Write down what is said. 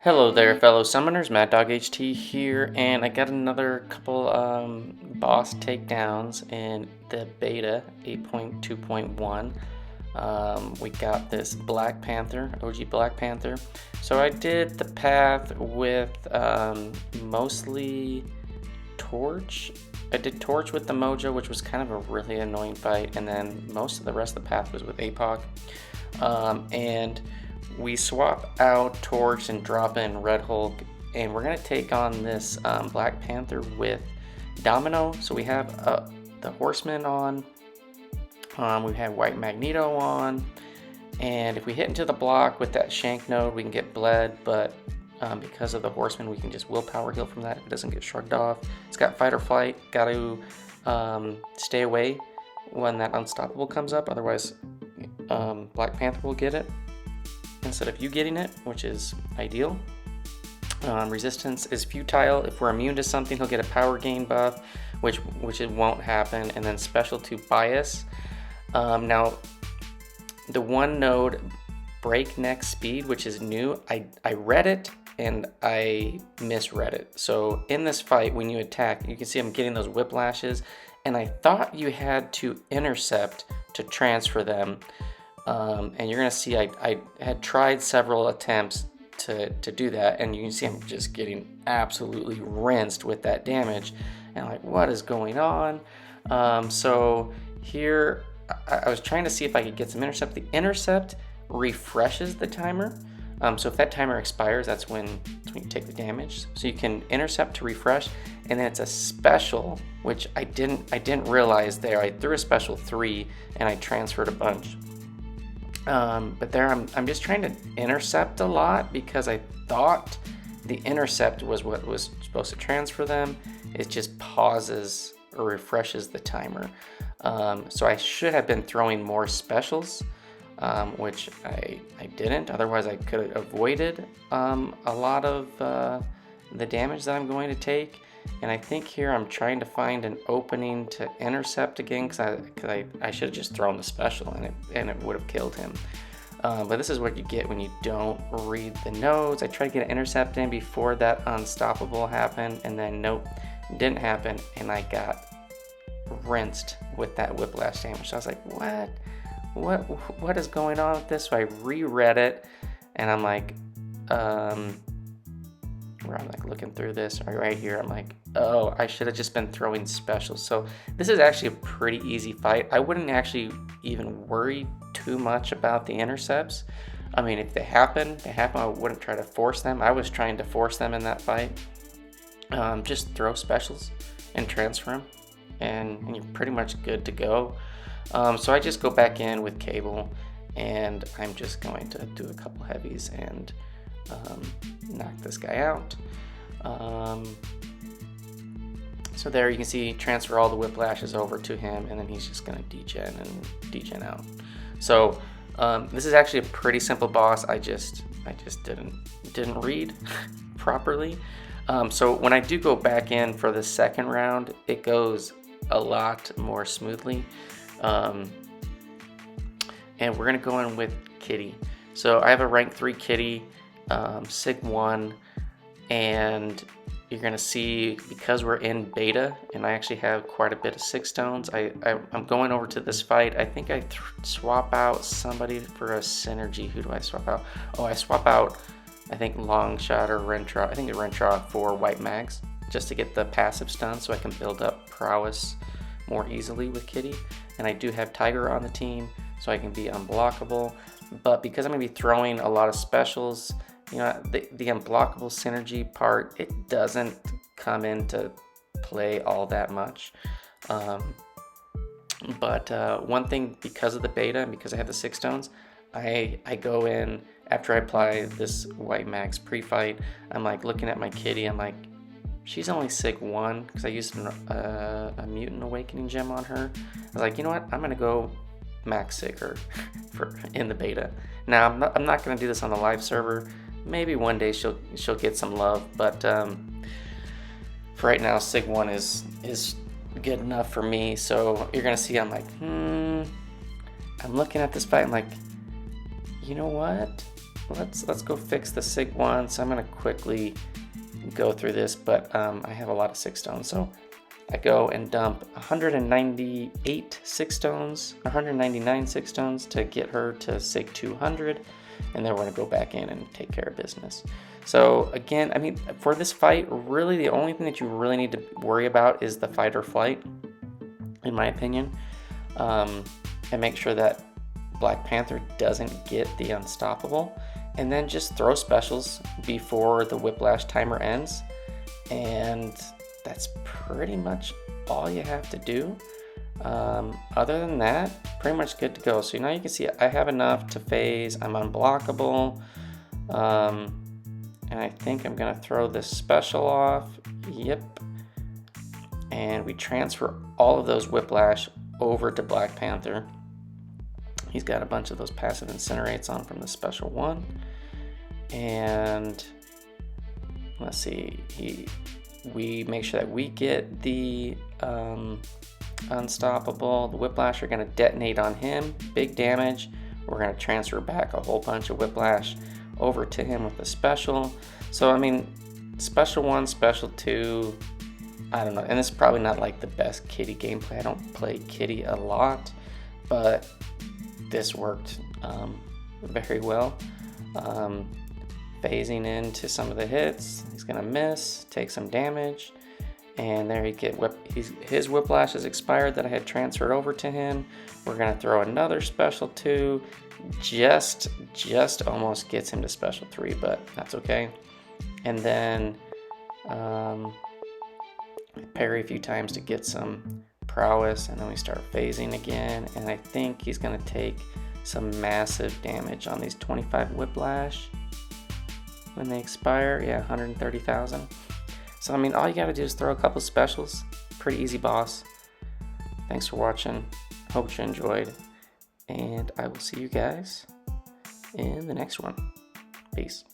Hello there, fellow summoners. Mad Dog HT here, and I got another couple boss takedowns in the beta 8.2.1. We got this Black Panther, OG Black Panther. So I did the path with mostly Torch. I did Torch with the Mojo, which was kind of a really annoying fight, and then most of the rest of the path was with APOC. And we swap out Torch and drop in Red Hulk, and we're going to take on this Black Panther with Domino. So we have the Horseman on, we have White Magneto on, and if we hit into the block with that Shank node, we can get bled, but because of the Horseman, we can just willpower heal from that if it doesn't get shrugged off. It's got fight or flight, got to stay away when that unstoppable comes up, otherwise Black Panther will get it instead of you getting it, which is ideal. Resistance is futile. If we're immune to something, he'll get a power gain buff, which it won't happen. And then special to bias. Now, the one node Breakneck Speed, which is new, I read it and I misread it. So in this fight, when you attack, you can see I'm getting those whiplashes, and I thought you had to intercept to transfer them. And you're gonna see I had tried several attempts to do that, and you can see I'm just getting absolutely rinsed with that damage, and I'm like, what is going on? So here I was trying to see if I could get some intercept. The intercept refreshes the timer, so if that timer expires, that's when you take the damage. So you can intercept to refresh, and then it's a special, which I didn't realize there. I threw a special 3 and I transferred a bunch. But there I'm just trying to intercept a lot because I thought the intercept was what was supposed to transfer them. It just pauses or refreshes the timer. So I should have been throwing more specials, which I didn't. Otherwise I could have avoided a lot of the damage that I'm going to take. And I think here I'm trying to find an opening to intercept again, because I should have just thrown the special and it would have killed him. But this is what you get when you don't read the nodes. I tried to get an intercept in before that unstoppable happened, and then nope, didn't happen, and I got rinsed with that whiplash damage. So I was like, what is going on with this? So I reread it, and I'm like, where I'm like looking through this right here, I'm like, oh, I should have just been throwing specials. So this is actually a pretty easy fight. I wouldn't actually even worry too much about the intercepts. I mean, if they happen, I wouldn't try to force them. I was trying to force them in that fight. Just throw specials and transfer them, and you're pretty much good to go. So I just go back in with Cable, and I'm just going to do a couple heavies and knock this guy out. So there you can see transfer all the whiplashes over to him, and then he's just gonna degen out. So this is actually a pretty simple boss. I just didn't read properly. So when I do go back in for the second round, it goes a lot more smoothly. And we're gonna go in with Kitty. So I have a rank 3 Kitty, Sig 1, and you're gonna see, because we're in beta and I actually have quite a bit of 6 stones, I'm going over to this fight. I think I swap out somebody for a synergy. Who do I swap out? Oh, I swap out, I think, Longshot or Rentra. I think Rentra for White Mags, just to get the passive stun so I can build up prowess more easily with Kitty. And I do have Tiger on the team, so I can be unblockable. But because I'm gonna be throwing a lot of specials, you know, the unblockable synergy part, it doesn't come into play all that much. But one thing, because of the beta and because I have the 6 stones, I go in after I apply this White Max pre-fight. I'm like looking at my Kitty. I'm like, she's only Sig 1 because I used a Mutant Awakening gem on her. I was like, you know what? I'm gonna go max Sig her in the beta. Now I'm not gonna do this on the live server. Maybe one day she'll get some love, but for right now, Sig 1 is good enough for me. So you're gonna see I'm like, I'm looking at this fight. I'm like, you know what? let's go fix the sig one. So I'm gonna quickly go through this, but I have a lot of sig stones, so I go and dump 198 sig stones, 199 sig stones to get her to sig 200, and then we're gonna go back in and take care of business. So again, I mean, for this fight, really the only thing that you really need to worry about is the fight or flight, in my opinion, and make sure that Black Panther doesn't get the unstoppable, and then just throw specials before the whiplash timer ends, and that's pretty much all you have to do. Other than that, pretty much good to go. So now you can see I have enough to phase. I'm unblockable, and I think I'm gonna throw this special off. Yep. And we transfer all of those whiplash over to Black Panther. He's got a bunch of those passive incinerates on from the special one. And let's see, we make sure that we get the unstoppable. The whiplash are gonna detonate on him, big damage. We're gonna transfer back a whole bunch of whiplash over to him with a special. So I mean, special one, special two, I don't know, and this is probably not like the best kitty gameplay. I don't play kitty a lot, but this worked very well. Phasing into some of the hits, he's gonna miss, take some damage, and there he get his whiplash is expired that I had transferred over to him. We're gonna throw another special 2, just almost gets him to special 3, but that's okay. And then parry a few times to get some prowess, and then we start phasing again, and I think he's gonna take some massive damage on these 25 whiplash when they expire. Yeah, 130,000. So I mean, all you gotta do is throw a couple specials. Pretty easy boss. Thanks for watching. Hope you enjoyed, and I will see you guys in the next one. Peace.